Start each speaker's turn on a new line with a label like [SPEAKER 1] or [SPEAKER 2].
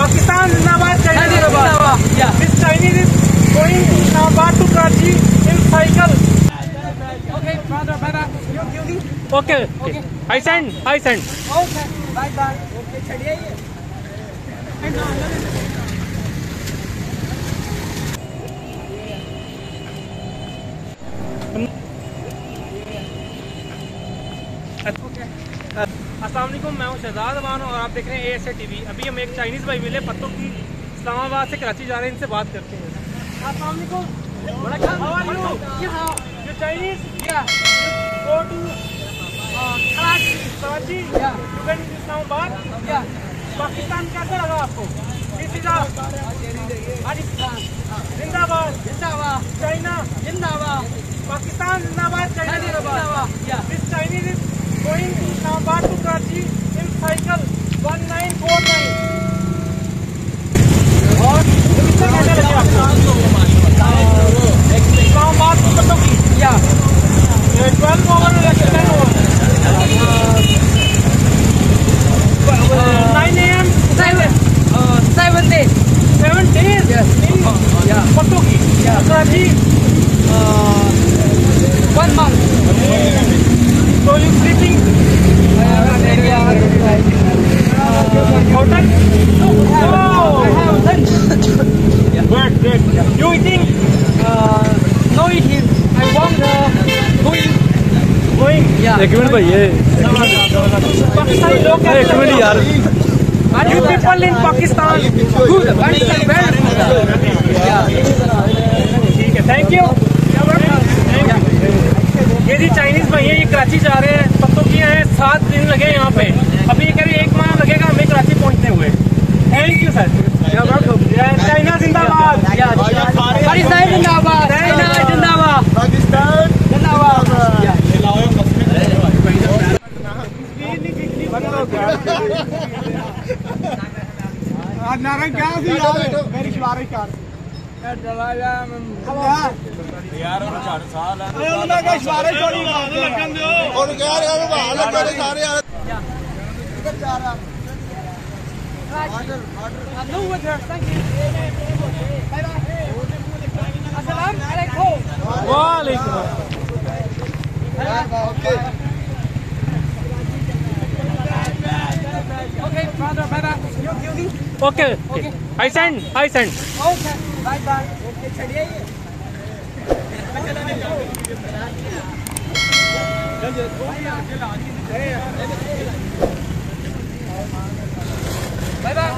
[SPEAKER 1] Pakistan Zindabad, China Zindabad. Yeah. This Chinese is going to Islamabad to Karachi in cycle.
[SPEAKER 2] Okay, brother, brother.
[SPEAKER 1] Okay. I send.
[SPEAKER 2] Okay, bye bye. Okay, चलिए ये.
[SPEAKER 1] अस्सलाम वालेकुम, मैं हूं शहजाद अमान और आप देख रहे हैं ASA TV। अभी हम एक चाइनीज़ भाई मिले पत्तों की, इस्लामाबाद से कराची जा रहे हैं, इनसे बात करते हैं। अस्सलाम वालेकुम, how are you? You Chinese?
[SPEAKER 2] Yeah.
[SPEAKER 1] Go to
[SPEAKER 2] Karachi.
[SPEAKER 1] Karachi,
[SPEAKER 2] Yeah.
[SPEAKER 1] You can Islamabad.
[SPEAKER 2] Yeah.
[SPEAKER 1] Pakistan कैसा लगा आपको? This is
[SPEAKER 2] Pakistan.
[SPEAKER 1] जिंदाबाद,
[SPEAKER 2] Zindabad.
[SPEAKER 1] China
[SPEAKER 2] Zindabad.
[SPEAKER 1] पाकिस्तान जिंदाबाद, चाइना जिंदाबाद।
[SPEAKER 2] Yeah.
[SPEAKER 1] This Chinese is going to Islamabad to Karachi in cycle 1949। और कितने घंटे लगे आपको? इस्लामाबाद की पत्तों की?
[SPEAKER 2] Yeah.
[SPEAKER 1] 12 ओवर या 10 over? 9 AM?
[SPEAKER 2] 7 days.
[SPEAKER 1] 7 days?
[SPEAKER 2] Yes. Yeah.
[SPEAKER 1] पत्तों की?
[SPEAKER 2] Yeah.
[SPEAKER 1] Karachi?
[SPEAKER 2] 1 month.
[SPEAKER 1] So you sleeping? Hotel? Oh! Good. You eating?
[SPEAKER 2] No eating. I want going. Yeah.
[SPEAKER 3] एक मिनट भाई ये
[SPEAKER 1] पाकिस्तानी लोग
[SPEAKER 3] एक मिनट यार
[SPEAKER 1] You people in Pakistan?
[SPEAKER 2] Good. Very good. Yeah.
[SPEAKER 1] ठीक है, थैंक यू। ये जी चाइनीज भाई है, ये कराची जा रहे हैं, पत्तों की हैं, 7 दिन लगे यहाँ पे। अभी ये करीब 1 माह लगेगा हमें कराची पहुँचने हुए। Thank you sir. चाइना जिंदाबाद,
[SPEAKER 2] Pakistan Zindabad. China Zindabad.
[SPEAKER 4] Pakistan
[SPEAKER 2] Zindabad.
[SPEAKER 4] Narang क्या थी यार मेरी शिवारी कार यार चार साल है उन्होंने का शिवारी छोड़ी लगन दो और यार यार बाहर लगे सारे यार इधर जा रहा order
[SPEAKER 2] No water. Thank you. Bye bye. Assalamu alaikum.
[SPEAKER 1] वालेकुम।
[SPEAKER 4] Okay
[SPEAKER 2] Okay, brother, brother.
[SPEAKER 1] Okay, I send.
[SPEAKER 2] Okay, bye bye. Okay, चलिए ये. Bye bye.